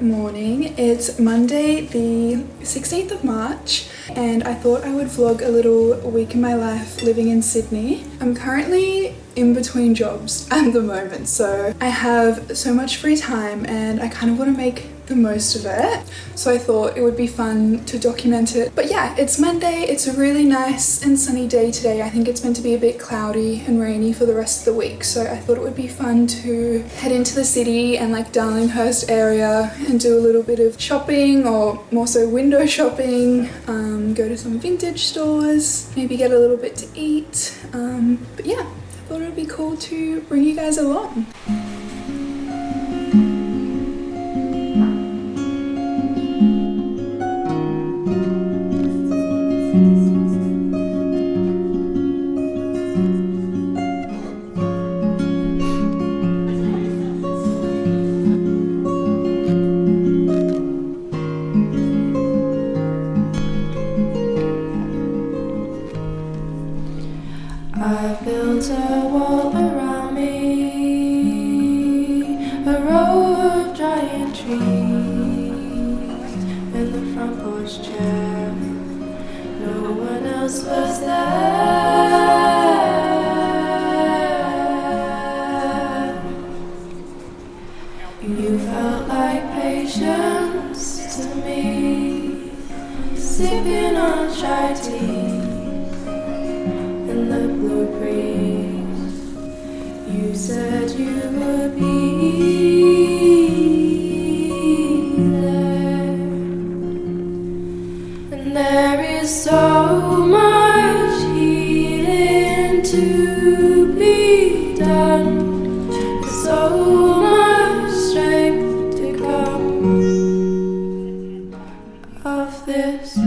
Good morning. It's Monday the 16th of March and I thought I would vlog a little week in my life living in Sydney. I'm currently in between jobs at the moment, so I have so much free time and I kind of want to make the most of it. So I thought it would be fun to document it. But yeah, it's Monday. It's a really nice and sunny day today. I think it's meant to be a bit cloudy and rainy for the rest of the week. So I thought it would be fun to head into the city and like Darlinghurst area and do a little bit of shopping, or more so window shopping, go to some vintage stores, maybe get a little bit to eat. But yeah, I thought it would be cool to bring you guys along. I've built a wall around me, a row of giant trees, and the front porch chair. No one else was there. You felt like patience to me, sipping on chai tea. In the blue breeze, you said you would be there, and there is so much healing to be done, so much strength to come of this.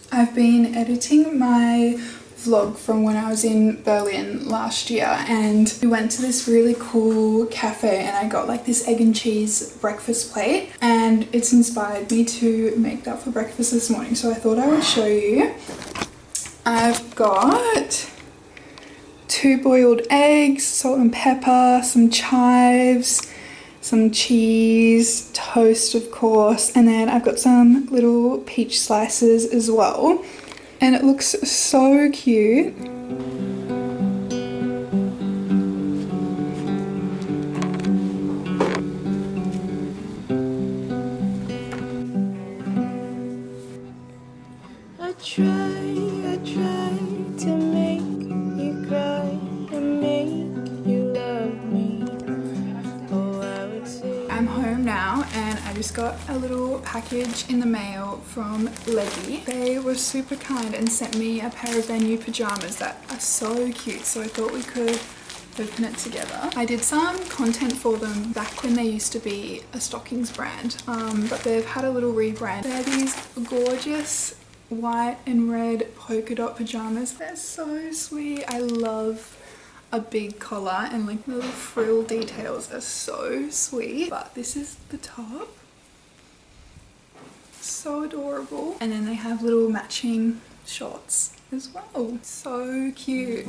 I've been editing my vlog from when I was in Berlin last year, and we went to this really cool cafe and I got like this egg and cheese breakfast plate, and it's inspired me to make that for breakfast this morning, so I thought I would show you. I've got 2 boiled eggs, salt and pepper, some chives, some cheese, toast of course, and then I've got some little peach slices as well, and it looks so cute. I try to make you cry and make you love me. Oh, I would say I'm home now and I just got a little package in the mail from Leggy. They were super kind and sent me a pair of their new pajamas that are so cute, so I thought we could open it together. I did some content for them back when they used to be a stockings brand, but they've had a little rebrand. They're these gorgeous white and red polka dot pajamas. They're so sweet. I love a big collar, and like the little frill details are so sweet. But this is the top. So adorable. And then they have little matching shorts as well. So cute.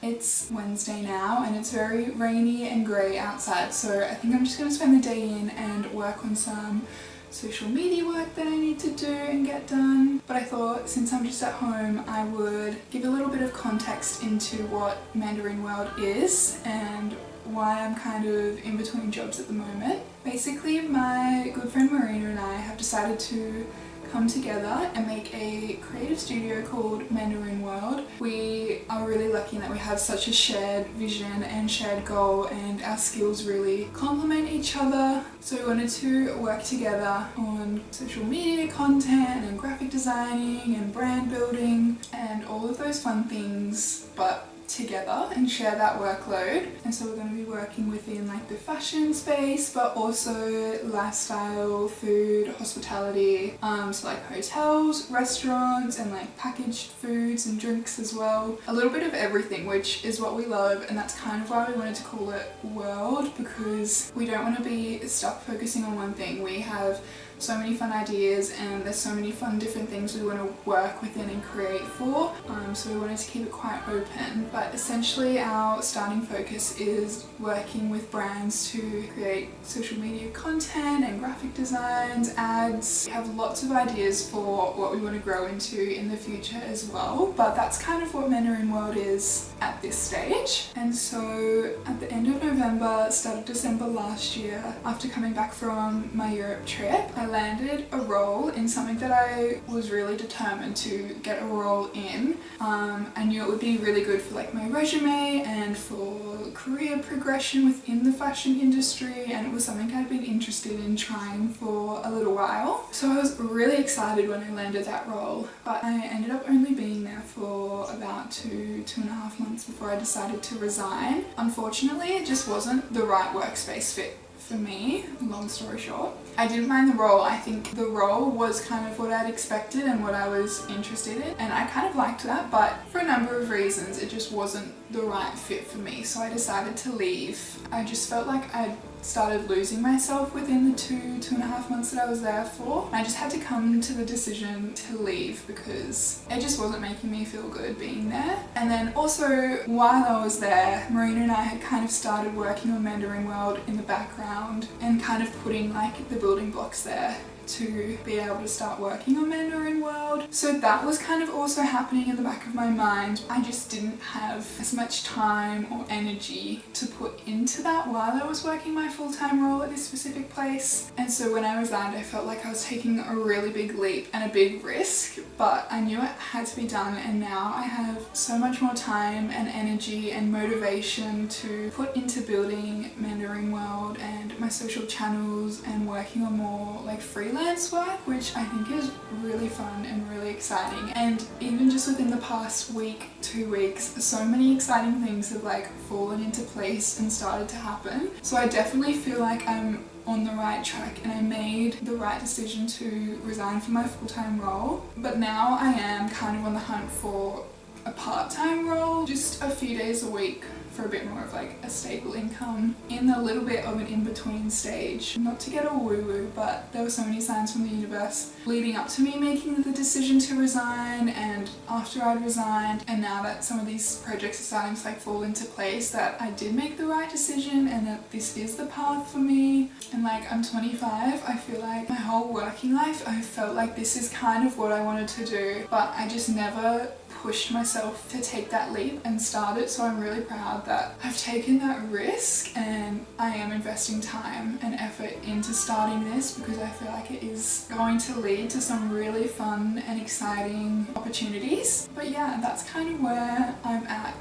It's Wednesday now and it's very rainy and grey outside, so I think I'm just going to spend the day in and work on some social media work that I need to do and get done. But I thought since I'm just at home I would give a little bit of context into what Mandarin World is and why I'm kind of in between jobs at the moment. Basically, my good friend Marina and I have decided to come together and make a creative studio called Mandarin World. We are really lucky in that we have such a shared vision and shared goal, and our skills really complement each other. So we wanted to work together on social media content and graphic designing and brand building and all of those fun things, but together and share that workload. And so we're going to be working within like the fashion space, but also lifestyle, food, hospitality, so like hotels, restaurants, and like packaged foods and drinks as well. A little bit of everything, which is what we love, and that's kind of why we wanted to call it World, because we don't want to be stuck focusing on one thing. We have so many fun ideas and there's so many fun different things we want to work within and create for, so we wanted to keep it quite open. But essentially our starting focus is working with brands to create social media content and graphic designs, ads. We have lots of ideas for what we want to grow into in the future as well, but that's kind of what Mandarin World is at this stage. And so at the end of November, start of December last year, after coming back from my Europe trip, I landed a role in something that I was really determined to get a role in. I knew it would be really good for like my resume and for career progression within the fashion industry, and it was something I'd been interested in trying for a little while. So I was really excited when I landed that role, but I ended up only being there for about two and a half months before I decided to resign. Unfortunately, it just wasn't the right workspace fit for me, long story short. I didn't mind the role. I think the role was kind of what I'd expected and what I was interested in, and I kind of liked that, but for a number of reasons it just wasn't the right fit for me, so I decided to leave. I just felt like I'd started losing myself within the two and a half months that I was there for. I just had to come to the decision to leave because it just wasn't making me feel good being there. And then also while I was there, Marina and I had kind of started working on Mandarin World in the background and kind of putting like the building blocks there to be able to start working on Mandarin World. So that was kind of also happening in the back of my mind. I just didn't have as much time or energy to put into that while I was working my full-time role at this specific place. And so when I resigned, I felt like I was taking a really big leap and a big risk, but I knew it had to be done, and now I have so much more time and energy and motivation to put into building Mandarin World and my social channels and working on more like freelance work, which I think is really fun and really exciting. And even just within the past week, 2 weeks, so many exciting things have like fallen into place and started to happen. So I definitely feel like I'm on the right track and I made the right decision to resign from my full-time role. But now I am kind of on the hunt for a part-time role, just a few days a week, for a bit more of like a stable income in a little bit of an in-between stage. Not to get all woo-woo, but there were so many signs from the universe leading up to me making the decision to resign and after I'd resigned, and now that some of these projects are starting to like fall into place, that I did make the right decision and that this is the path for me. And like, I'm 25, I feel like my whole working life I felt like this is kind of what I wanted to do, but I just never pushed myself to take that leap and start it. So I'm really proud that I've taken that risk and I am investing time and effort into starting this, because I feel like it is going to lead to some really fun and exciting opportunities. But yeah, that's kind of where I'm at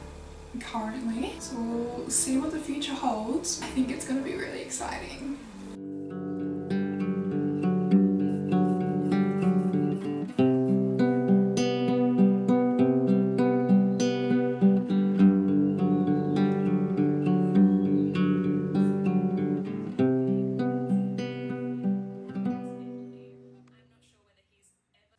currently. So we'll see what the future holds. I think it's going to be really exciting.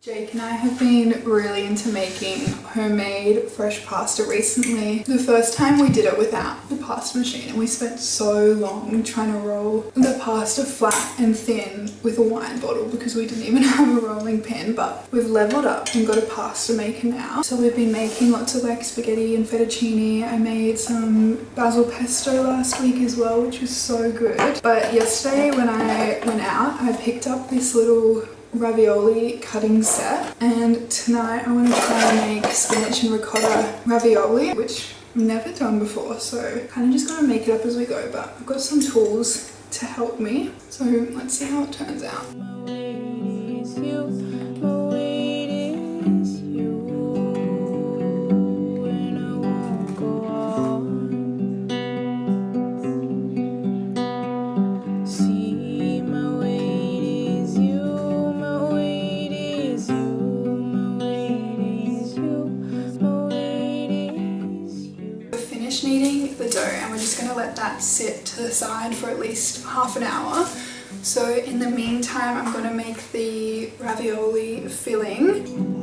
Jake and I have been really into making homemade fresh pasta recently. The first time we did it without the pasta machine, and we spent so long trying to roll the pasta flat and thin with a wine bottle because we didn't even have a rolling pin, but we've leveled up and got a pasta maker now. So we've been making lots of like spaghetti and fettuccine. I made some basil pesto last week as well, which was so good. But yesterday when I went out, I picked up this little ravioli cutting set, and tonight I want to try and make spinach and ricotta ravioli, which I've never done before, so kind of just gonna make it up as we go, but I've got some tools to help me, so let's see how it turns out. finished kneading the dough and we're just going to let that sit to the side for at least half an hour. So in the meantime, I'm going to make the ravioli filling.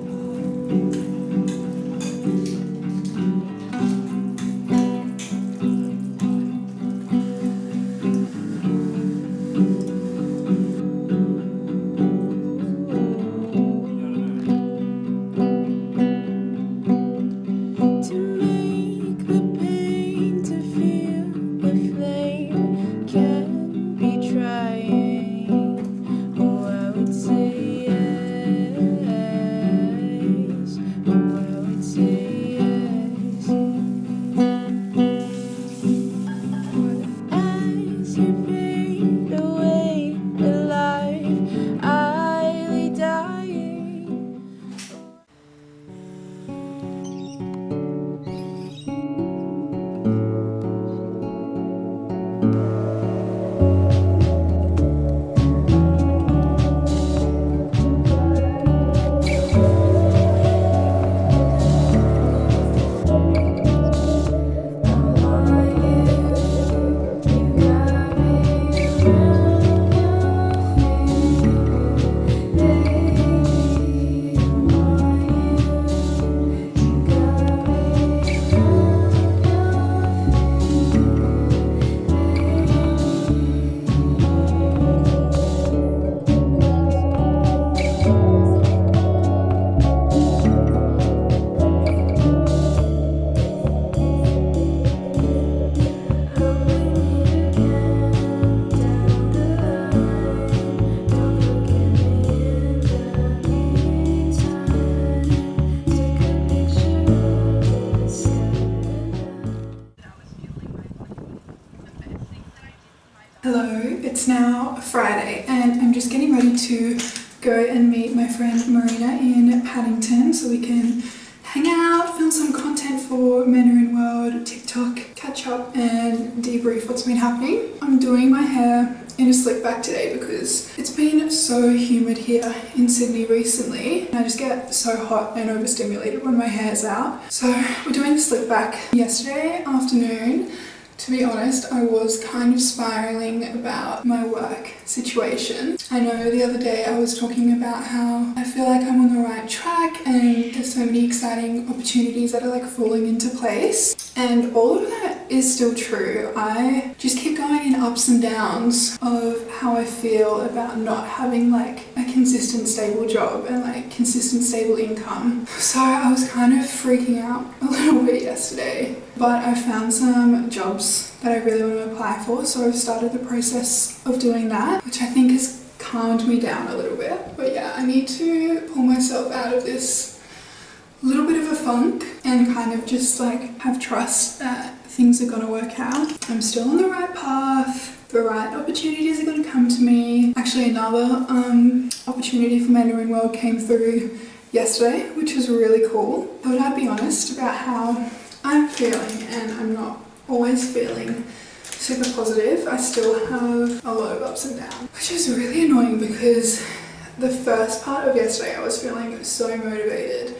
Hello, it's now Friday and I'm just getting ready to go and meet my friend Marina in Paddington so we can hang out, film some content for Mandarin World, TikTok, catch up and debrief what's been happening. I'm doing my hair in a slick back today because it's been so humid here in Sydney recently and I just get so hot and overstimulated when my hair's out. So we're doing the slick back. Yesterday afternoon, to be honest, I was kind of spiraling about my work situation. I know the other day I was talking about how I feel like I'm on the right track and there's so many exciting opportunities that are like falling into place. And all of that is still true. I just keep going in ups and downs of how I feel about not having like a consistent stable job and like consistent stable income. So I was kind of freaking out a little bit yesterday. But I found some jobs that I really want to apply for, so I've started the process of doing that, which I think has calmed me down a little bit. But yeah, I need to pull myself out of this little bit of a funk and kind of just like have trust that things are going to work out. I'm still on the right path. The right opportunities are going to come to me. Actually, another opportunity for Mandarin World came through yesterday, which was really cool. Thought I'd be honest about how I'm feeling, and I'm not always feeling super positive. I still have a lot of ups and downs, which is really annoying because the first part of yesterday I was feeling so motivated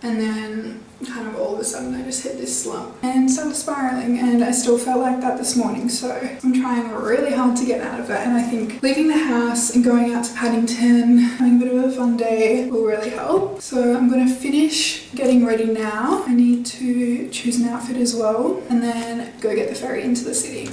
and then kind of all of a sudden I just hit this slump and started spiraling, and I still felt like that this morning, so I'm trying really hard to get out of it. And I think leaving the house and going out to Paddington, having a bit of a fun day will really help. So I'm going to finish getting ready now. I need to choose an outfit as well and then go get the ferry into the city.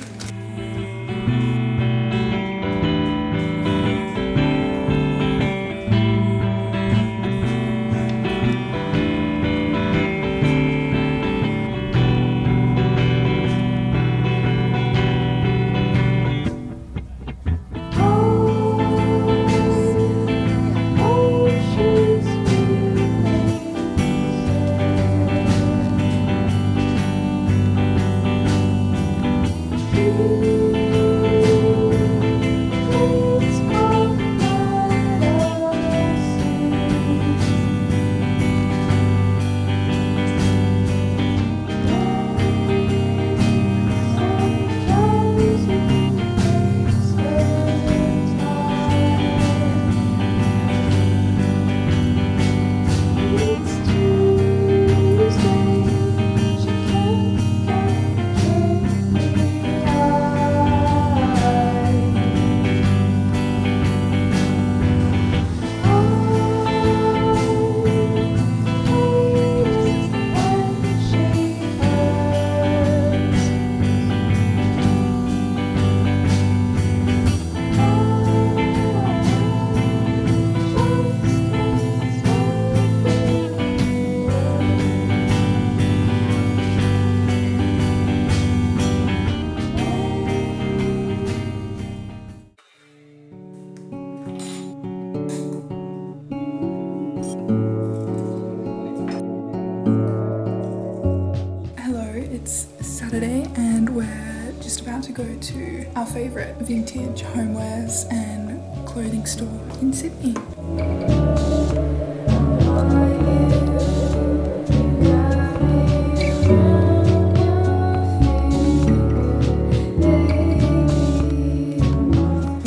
Monday and we're just about to go to our favourite vintage homewares and clothing store in Sydney.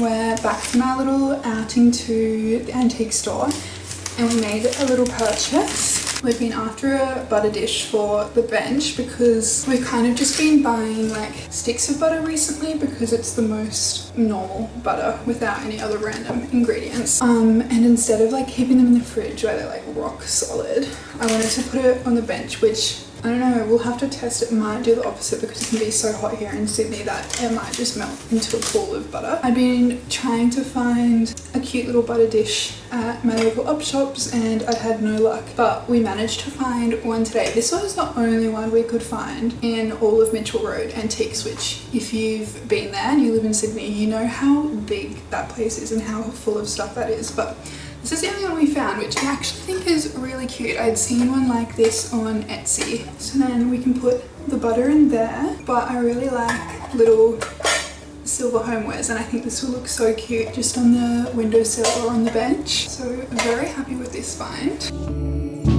We're back from our little outing to the antique store and we made a little purchase. We've been after a butter dish for the bench because we've kind of just been buying like sticks of butter recently because it's the most normal butter without any other random ingredients. And instead of like keeping them in the fridge where they're like rock solid, I wanted to put it on the bench, which I don't know, we'll have to test. It might do the opposite because it can be so hot here in Sydney that it might just melt into a pool of butter. I've been trying to find a cute little butter dish at my local op shops and I've had no luck, but we managed to find one today. This was the only one we could find in all of Mitchell Road Antiques, which if you've been there and you live in Sydney, you know how big that place is and how full of stuff that is. But this is the only one we found, which I actually think is really cute. I'd seen one like this on Etsy. So then we can put the butter in there, but I really like little silver homewares and I think this will look so cute just on the windowsill or on the bench. So very happy with this find.